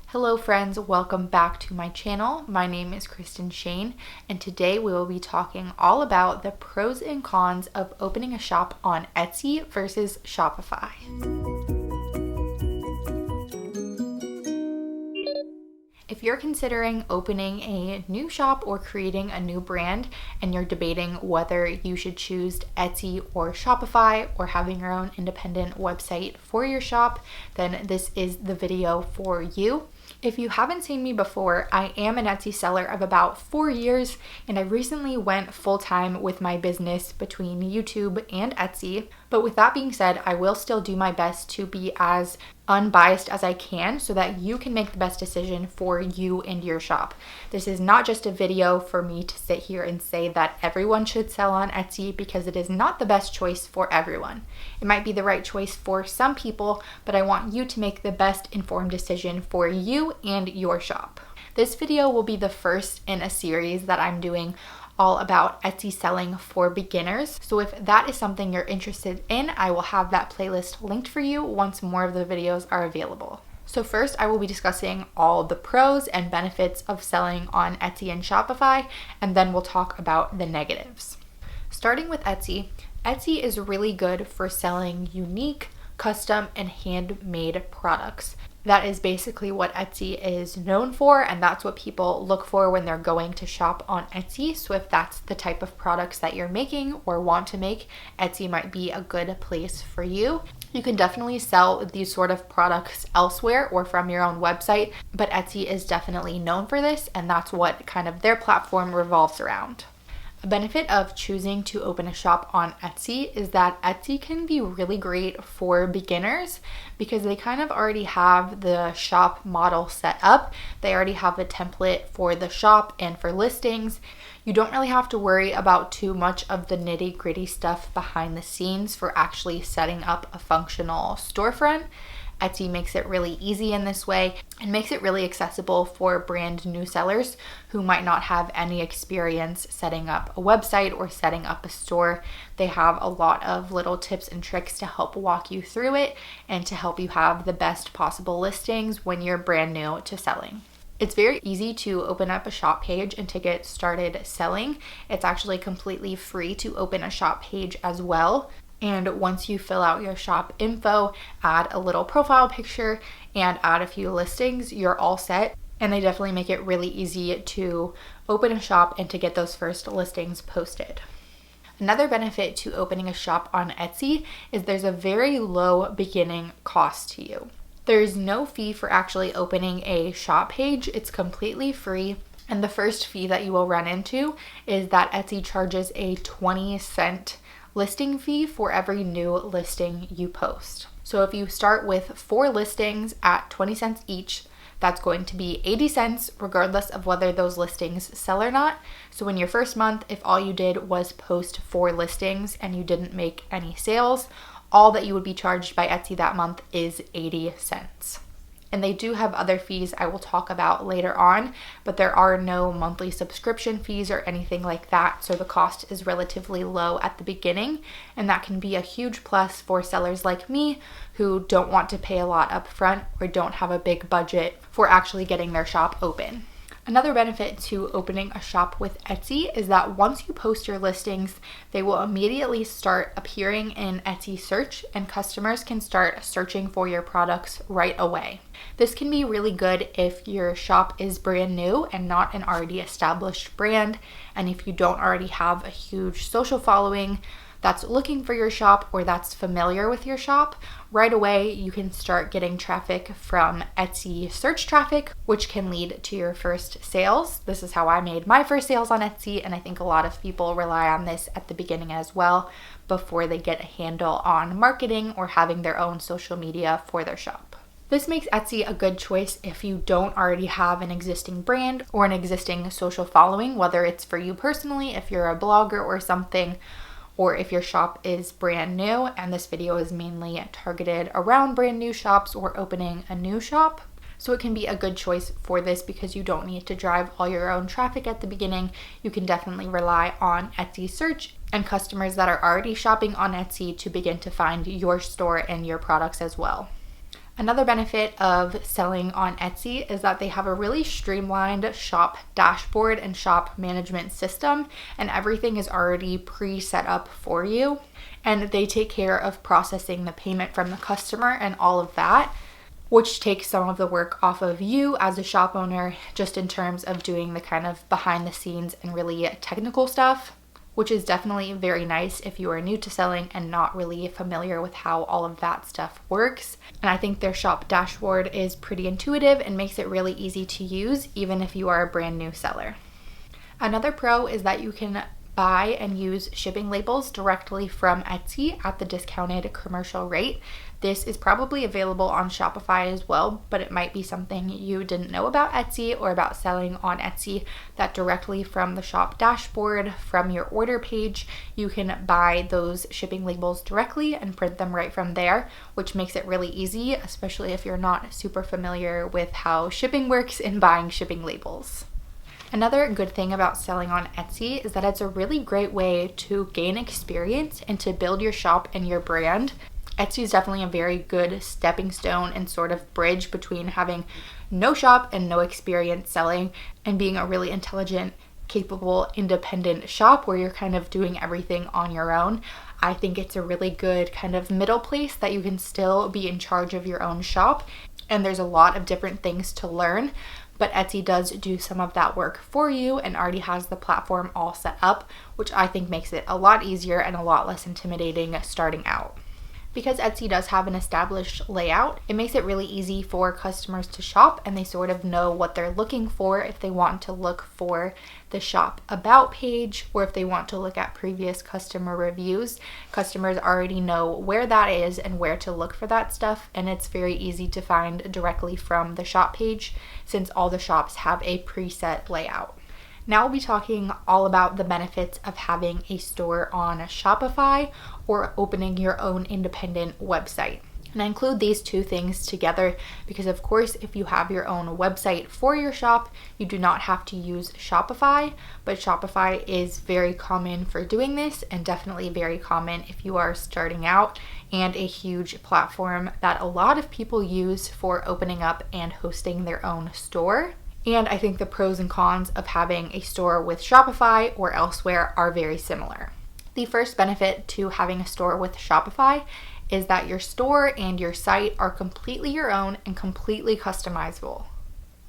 Hello friends, welcome back to my channel. My name is Kristen and today we will be talking all about the pros and cons of opening a shop on Etsy versus Shopify. If you're considering opening a new shop or creating a new brand and you're debating whether you should choose Etsy or Shopify or having your own independent website for your shop, then this is the video for you. If you haven't seen me before, I am an Etsy seller of about 4 years, and I recently went full-time with my business between YouTube and Etsy. But with that being said, I will still do my best to be as unbiased as I can so that you can make the best decision for you and your shop. This is not just a video for me to sit here and say that everyone should sell on Etsy, because it is not the best choice for everyone. It might be the right choice for some people, but I want you to make the best informed decision for you and your shop. This video will be the first in a series that I'm doing all about Etsy selling for beginners. So if that is something you're interested in, I will have that playlist linked for you once more of the videos are available. So first, I will be discussing all the pros and benefits of selling on Etsy and Shopify, and then we'll talk about the negatives. Starting with Etsy, Etsy is really good for selling unique, custom, and handmade products. That is basically what Etsy is known for, and that's what people look for when they're going to shop on Etsy. So if that's the type of products that you're making or want to make, Etsy might be a good place for you. You can definitely sell these sort of products elsewhere or from your own website, but Etsy is definitely known for this, and that's what kind of their platform revolves around. A benefit of choosing to open a shop on Etsy is that Etsy can be really great for beginners because they kind of already have the shop model set up. They already have a template for the shop and for listings. You don't really have to worry about too much of the nitty-gritty stuff behind the scenes for actually setting up a functional storefront. Etsy makes it really easy in this way and makes it really accessible for brand new sellers who might not have any experience setting up a website or setting up a store. They have a lot of little tips and tricks to help walk you through it and to help you have the best possible listings when you're brand new to selling. It's very easy to open up a shop page and to get started selling. It's actually completely free to open a shop page as well. And once you fill out your shop info, add a little profile picture, and add a few listings, you're all set. And they definitely make it really easy to open a shop and to get those first listings posted. Another benefit to opening a shop on Etsy is there's a very low beginning cost to you. There's no fee for actually opening a shop page. It's completely free. And the first fee that you will run into is that Etsy charges a 20-cent listing fee for every new listing you post. So if you start with 4 listings at 20 cents each, that's going to be 80 cents regardless of whether those listings sell or not. So in your first month, if all you did was post 4 listings and you didn't make any sales, all that you would be charged by Etsy that month is 80 cents. And they do have other fees I will talk about later on, but there are no monthly subscription fees or anything like that, so the cost is relatively low at the beginning, and that can be a huge plus for sellers like me who don't want to pay a lot up front or don't have a big budget for actually getting their shop open. Another benefit to opening a shop with Etsy is that once you post your listings, they will immediately start appearing in Etsy search, and customers can start searching for your products right away. This can be really good if your shop is brand new and not an already established brand, and if you don't already have a huge social following that's looking for your shop or that's familiar with your shop. Right away, you can start getting traffic from Etsy search traffic, which can lead to your first sales. This is how I made my first sales on Etsy, and I think a lot of people rely on this at the beginning as well before they get a handle on marketing or having their own social media for their shop. This makes Etsy a good choice if you don't already have an existing brand or an existing social following, whether it's for you personally, if you're a blogger or something, or if your shop is brand new, and this video is mainly targeted around brand new shops or opening a new shop. So it can be a good choice for this because you don't need to drive all your own traffic at the beginning. You can definitely rely on Etsy search and customers that are already shopping on Etsy to begin to find your store and your products as well. Another benefit of selling on Etsy is that they have a really streamlined shop dashboard and shop management system, and everything is already pre-set up for you. And they take care of processing the payment from the customer and all of that, which takes some of the work off of you as a shop owner, just in terms of doing the kind of behind the scenes and really technical stuff, which is definitely very nice if you are new to selling and not really familiar with how all of that stuff works. And I think their shop dashboard is pretty intuitive and makes it really easy to use, even if you are a brand new seller. Another pro is that you can buy and use shipping labels directly from Etsy at the discounted commercial rate. This is probably available on Shopify as well, but it might be something you didn't know about Etsy or about selling on Etsy, that directly from the shop dashboard, from your order page, you can buy those shipping labels directly and print them right from there, which makes it really easy, especially if you're not super familiar with how shipping works in buying shipping labels. Another good thing about selling on Etsy is that it's a really great way to gain experience and to build your shop and your brand. Etsy is definitely a very good stepping stone and sort of bridge between having no shop and no experience selling and being a really intelligent, capable, independent shop where you're kind of doing everything on your own. I think it's a really good kind of middle place that you can still be in charge of your own shop, and there's a lot of different things to learn. But Etsy does do some of that work for you and already has the platform all set up, which I think makes it a lot easier and a lot less intimidating starting out. Because Etsy does have an established layout, it makes it really easy for customers to shop, and they sort of know what they're looking for if they want to look for the shop about page or if they want to look at previous customer reviews. Customers already know where that is and where to look for that stuff, and it's very easy to find directly from the shop page since all the shops have a preset layout. Now we'll be talking all about the benefits of having a store on Shopify or opening your own independent website. And I include these two things together because, of course, if you have your own website for your shop, you do not have to use Shopify, but Shopify is very common for doing this and definitely very common if you are starting out, and a huge platform that a lot of people use for opening up and hosting their own store. And I think the pros and cons of having a store with Shopify or elsewhere are very similar. The first benefit to having a store with Shopify is that your store and your site are completely your own and completely customizable.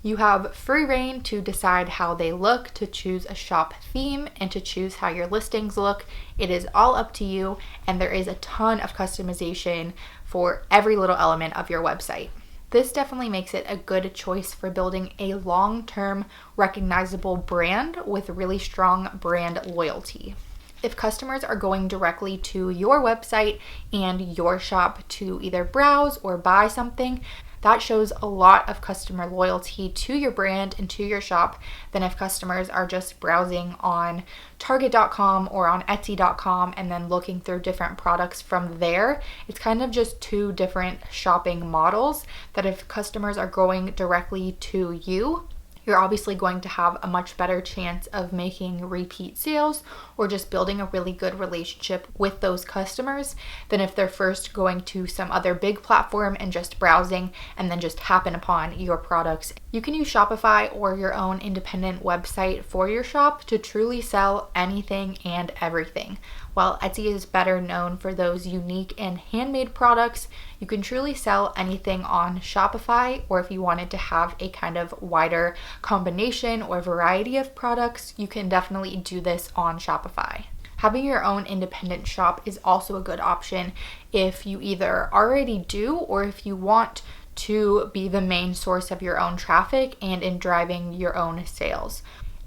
You have free reign to decide how they look, to choose a shop theme, and to choose how your listings look. It is all up to you, and there is a ton of customization for every little element of your website. This definitely makes it a good choice for building a long-term recognizable brand with really strong brand loyalty. If customers are going directly to your website and your shop to either browse or buy something, that shows a lot of customer loyalty to your brand and to your shop than if customers are just browsing on Target.com or on Etsy.com and then looking through different products from there. It's kind of just two different shopping models that if customers are going directly to you, you're obviously going to have a much better chance of making repeat sales or just building a really good relationship with those customers than if they're first going to some other big platform and just browsing and then just happen upon your products. You can use Shopify or your own independent website for your shop to truly sell anything and everything. While Etsy is better known for those unique and handmade products, you can truly sell anything on Shopify, or if you wanted to have a kind of wider combination or variety of products, you can definitely do this on Shopify. Having your own independent shop is also a good option if you either already do or if you want to be the main source of your own traffic and in driving your own sales.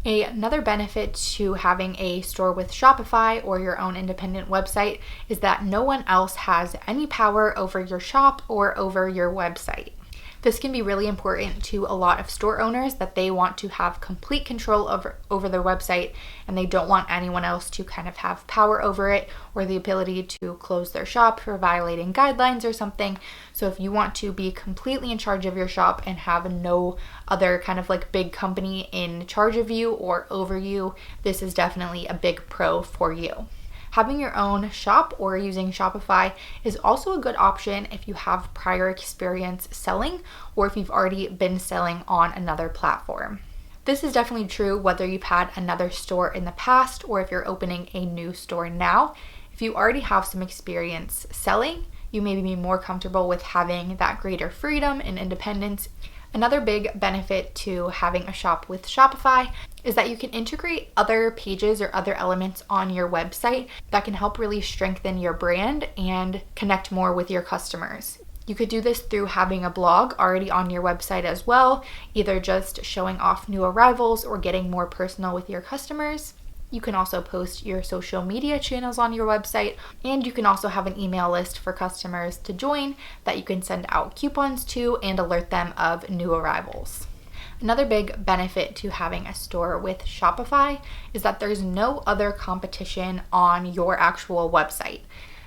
Another benefit to having a store with Shopify or your own independent website is that no one else has any power over your shop or over your website. This can be really important to a lot of store owners, that they want to have complete control over their website and they don't want anyone else to kind of have power over it or the ability to close their shop for violating guidelines or something. So if you want to be completely in charge of your shop and have no other kind of like big company in charge of you or over you, this is definitely a big pro for you. Having your own shop or using Shopify is also a good option if you have prior experience selling or if you've already been selling on another platform. This is definitely true whether you've had another store in the past or if you're opening a new store now. If you already have some experience selling, you may be more comfortable with having that greater freedom and independence. Another big benefit to having a shop with Shopify is that you can integrate other pages or other elements on your website that can help really strengthen your brand and connect more with your customers. You could do this through having a blog already on your website as well, either just showing off new arrivals or getting more personal with your customers. You can also post your social media channels on your website, and you can also have an email list for customers to join that you can send out coupons to and alert them of new arrivals. Another big benefit to having a store with Shopify is that there's no other competition on your actual website.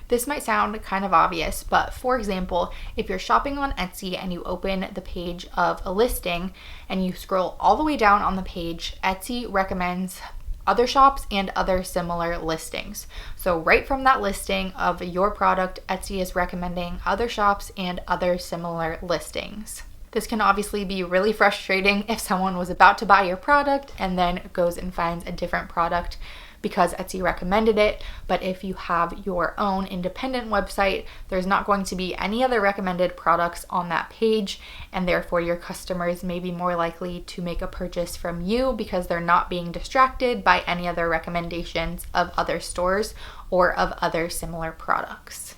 This might sound kind of obvious, but for example, if you're shopping on Etsy and you open the page of a listing and you scroll all the way down on the page, Etsy recommends other shops and other similar listings. So right from that listing of your product, Etsy is recommending other shops and other similar listings. This can obviously be really frustrating if someone was about to buy your product and then goes and finds a different product because Etsy recommended it. But if you have your own independent website, there's not going to be any other recommended products on that page, and therefore your customers may be more likely to make a purchase from you because they're not being distracted by any other recommendations of other stores or of other similar products.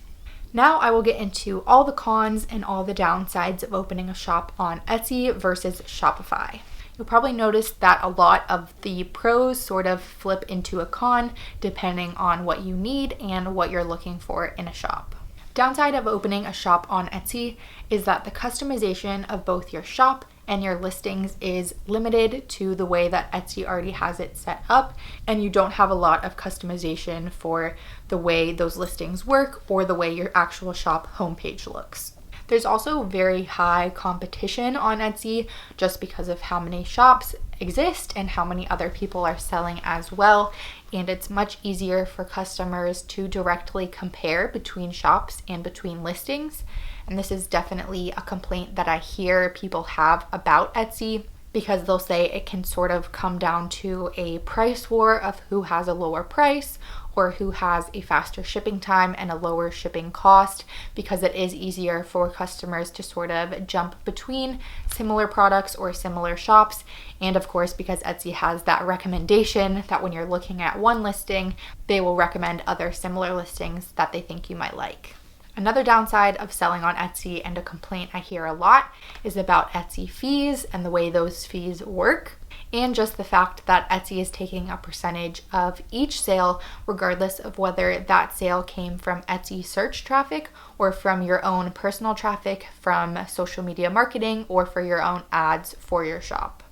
Now I will get into all the cons and all the downsides of opening a shop on Etsy versus Shopify. You'll probably notice that a lot of the pros sort of flip into a con depending on what you need and what you're looking for in a shop. Downside of opening a shop on Etsy is that the customization of both your shop and your listings is limited to the way that Etsy already has it set up, and you don't have a lot of customization for the way those listings work or the way your actual shop homepage looks. There's also very high competition on Etsy just because of how many shops exist and how many other people are selling as well. And it's much easier for customers to directly compare between shops and between listings. And this is definitely a complaint that I hear people have about Etsy, because they'll say it can sort of come down to a price war of who has a lower price or who has a faster shipping time and a lower shipping cost, because it is easier for customers to sort of jump between similar products or similar shops. And of course, because Etsy has that recommendation that when you're looking at one listing, they will recommend other similar listings that they think you might like. Another downside of selling on Etsy, and a complaint I hear a lot, is about Etsy fees and the way those fees work, and just the fact that Etsy is taking a percentage of each sale regardless of whether that sale came from Etsy search traffic or from your own personal traffic from social media marketing or for your own ads for your shop.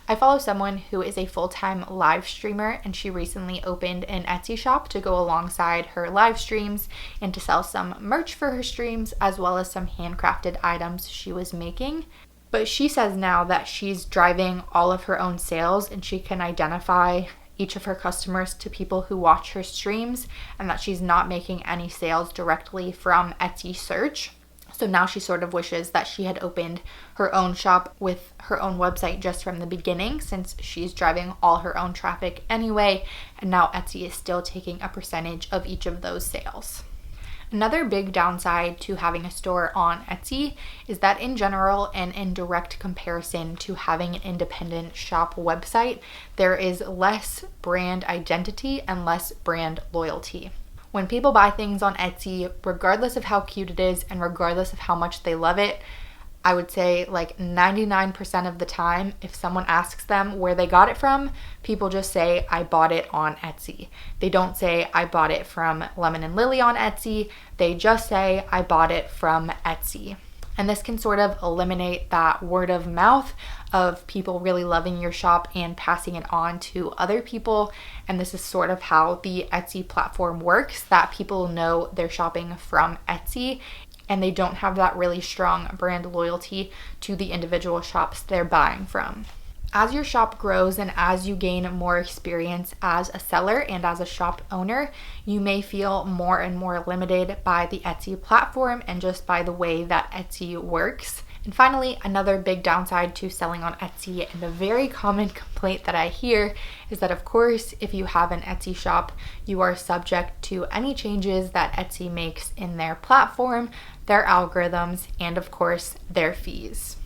I follow someone who is a full-time live streamer, and she recently opened an Etsy shop to go alongside her live streams and to sell some merch for her streams as well as some handcrafted items she was making. But she says now that she's driving all of her own sales and she can identify each of her customers to people who watch her streams, and that she's not making any sales directly from Etsy search. So now she sort of wishes that she had opened her own shop with her own website just from the beginning, since she's driving all her own traffic anyway, and now Etsy is still taking a percentage of each of those sales. Another big downside to having a store on Etsy is that in general and in direct comparison to having an independent shop website, there is less brand identity and less brand loyalty. When people buy things on Etsy, regardless of how cute it is and regardless of how much they love it, I would say like 99% of the time, if someone asks them where they got it from, people just say, I bought it on Etsy. They don't say, I bought it from Lemon and Lily on Etsy. They just say, I bought it from Etsy. And this can sort of eliminate that word of mouth of people really loving your shop and passing it on to other people. And this is sort of how the Etsy platform works, that people know they're shopping from Etsy and they don't have that really strong brand loyalty to the individual shops they're buying from. As your shop grows and as you gain more experience as a seller and as a shop owner, you may feel more and more limited by the Etsy platform and just by the way that Etsy works. And finally, another big downside to selling on Etsy, and a very common complaint that I hear, is that of course, if you have an Etsy shop, you are subject to any changes that Etsy makes in their platform, their algorithms, and of course, their fees.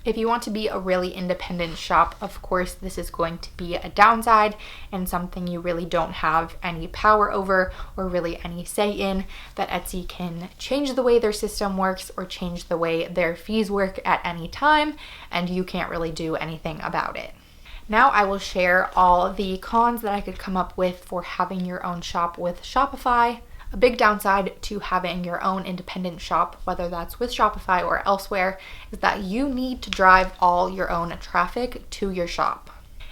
If you want to be a really independent shop, of course, this is going to be a downside and something you really don't have any power over or really any say in, that Etsy can change the way their system works or change the way their fees work at any time, and you can't really do anything about it. Now I will share all the cons that I could come up with for having your own shop with Shopify. A big downside to having your own independent shop, whether that's with Shopify or elsewhere, is that you need to drive all your own traffic to your shop.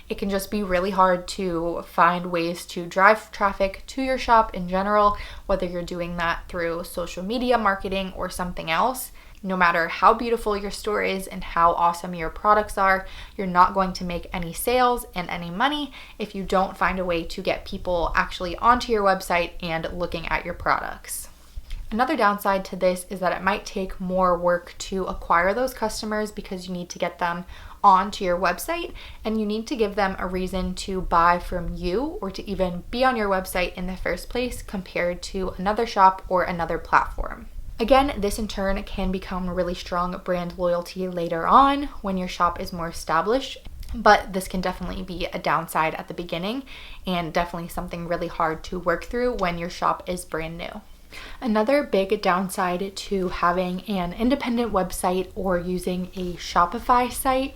It can just be really hard to find ways to drive traffic to your shop in general, whether you're doing that through social media marketing or something else. No matter how beautiful your store is and how awesome your products are, you're not going to make any sales and any money if you don't find a way to get people actually onto your website and looking at your products. Another downside to this is that it might take more work to acquire those customers because you need to get them onto your website and you need to give them a reason to buy from you or to even be on your website in the first place compared to another shop or another platform. Again, this in turn can become really strong brand loyalty later on when your shop is more established, but this can definitely be a downside at the beginning and definitely something really hard to work through when your shop is brand new. Another big downside to having an independent website or using a Shopify site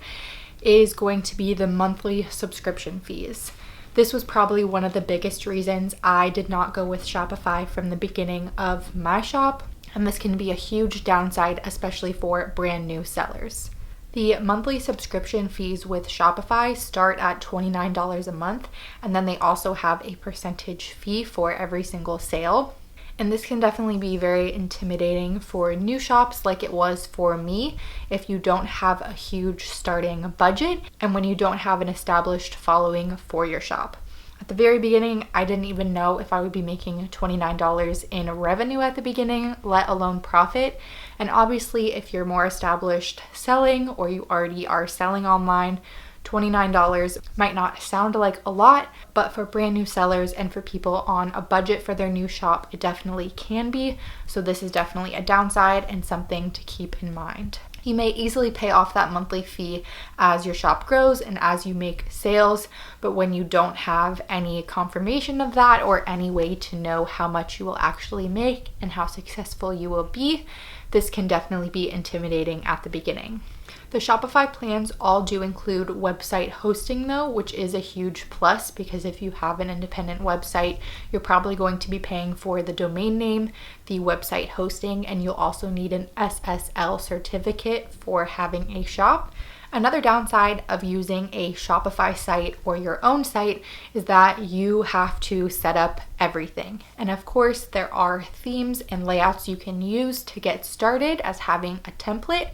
is going to be the monthly subscription fees. This was probably one of the biggest reasons I did not go with Shopify from the beginning of my shop. And this can be a huge downside, especially for brand new sellers. The monthly subscription fees with Shopify start at $29 a month, and then they also have a percentage fee for every single sale. And this can definitely be very intimidating for new shops like it was for me if you don't have a huge starting budget and when you don't have an established following for your shop. At the very beginning, I didn't even know if I would be making $29 in revenue at the beginning, let alone profit. And obviously, if you're more established selling or you already are selling online, $29 might not sound like a lot, but for brand new sellers and for people on a budget for their new shop, it definitely can be. So this is definitely a downside and something to keep in mind. You may easily pay off that monthly fee as your shop grows and as you make sales, but when you don't have any confirmation of that or any way to know how much you will actually make and how successful you will be, this can definitely be intimidating at the beginning. The Shopify plans all do include website hosting though, which is a huge plus because if you have an independent website, you're probably going to be paying for the domain name, the website hosting, and you'll also need an SSL certificate for having a shop. Another downside of using a Shopify site or your own site is that you have to set up everything. And of course, there are themes and layouts you can use to get started as having a template,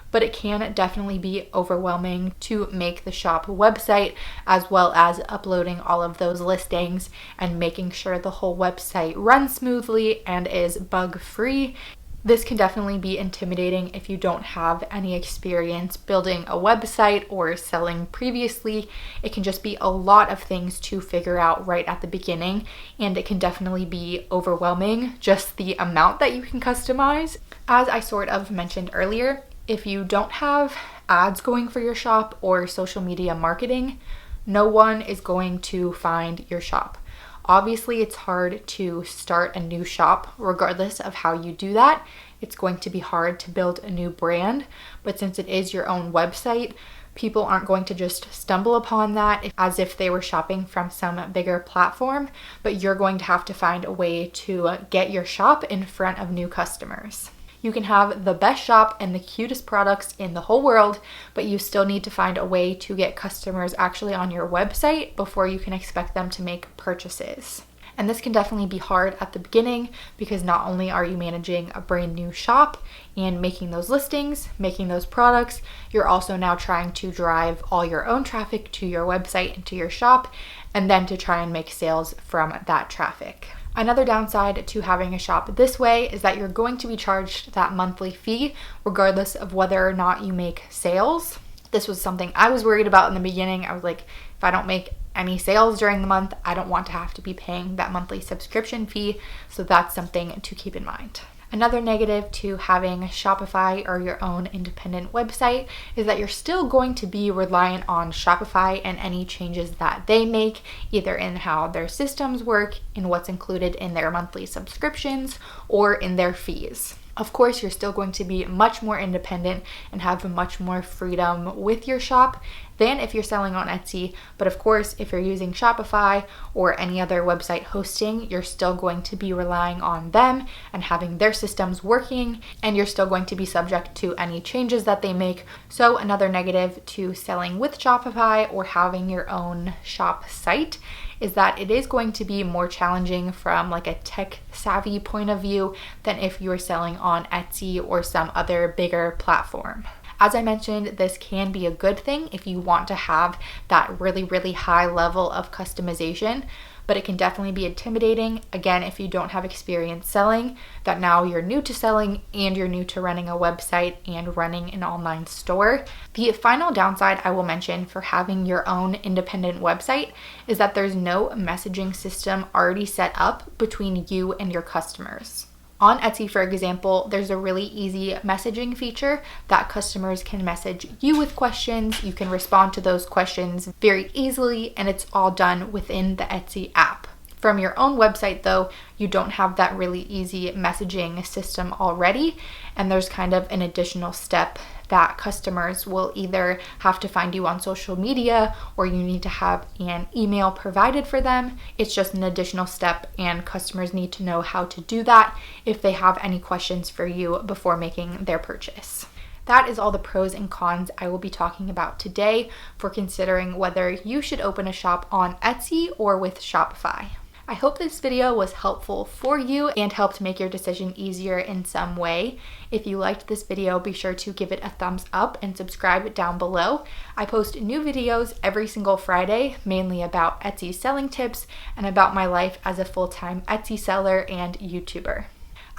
but it can definitely be overwhelming to make the shop website as well as uploading all of those listings and making sure the whole website runs smoothly and is bug-free. This can definitely be intimidating if you don't have any experience building a website or selling previously. It can just be a lot of things to figure out right at the beginning, and it can definitely be overwhelming, just the amount that you can customize. As I sort of mentioned earlier, if you don't have ads going for your shop or social media marketing, no one is going to find your shop. Obviously, it's hard to start a new shop regardless of how you do that. It's going to be hard to build a new brand, but since it is your own website, people aren't going to just stumble upon that as if they were shopping from some bigger platform, but you're going to have to find a way to get your shop in front of new customers. You can have the best shop and the cutest products in the whole world, but you still need to find a way to get customers actually on your website before you can expect them to make purchases. And this can definitely be hard at the beginning because not only are you managing a brand new shop and making those listings, making those products, you're also now trying to drive all your own traffic to your website and to your shop, and then to try and make sales from that traffic. Another downside to having a shop this way is that you're going to be charged that monthly fee regardless of whether or not you make sales. This was something I was worried about in the beginning. I was like, if I don't make any sales during the month, I don't want to have to be paying that monthly subscription fee. So that's something to keep in mind. Another negative to having Shopify or your own independent website is that you're still going to be reliant on Shopify and any changes that they make, either in how their systems work, in what's included in their monthly subscriptions, or in their fees. Of course, you're still going to be much more independent and have much more freedom with your shop than if you're selling on Etsy. But of course, if you're using Shopify or any other website hosting, you're still going to be relying on them and having their systems working, and you're still going to be subject to any changes that they make. So another negative to selling with Shopify or having your own shop site is that it is going to be more challenging from like a tech savvy point of view than if you were selling on Etsy or some other bigger platform. As I mentioned, this can be a good thing if you want to have that really, really high level of customization, but it can definitely be intimidating, again, if you don't have experience selling, that now you're new to selling and you're new to running a website and running an online store. The final downside I will mention for having your own independent website is that there's no messaging system already set up between you and your customers. On Etsy, for example, there's a really easy messaging feature that customers can message you with questions. You can respond to those questions very easily, and it's all done within the Etsy app. From your own website, though, you don't have that really easy messaging system already, and there's kind of an additional step that customers will either have to find you on social media or you need to have an email provided for them. It's just an additional step, and customers need to know how to do that if they have any questions for you before making their purchase. That is all the pros and cons I will be talking about today for considering whether you should open a shop on Etsy or with Shopify. I hope this video was helpful for you and helped make your decision easier in some way. If you liked this video, be sure to give it a thumbs up and subscribe down below. I post new videos every single Friday, mainly about Etsy selling tips and about my life as a full-time Etsy seller and YouTuber.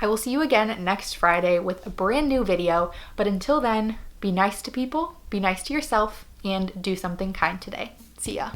I will see you again next Friday with a brand new video, but until then, be nice to people, be nice to yourself, and do something kind today. See ya.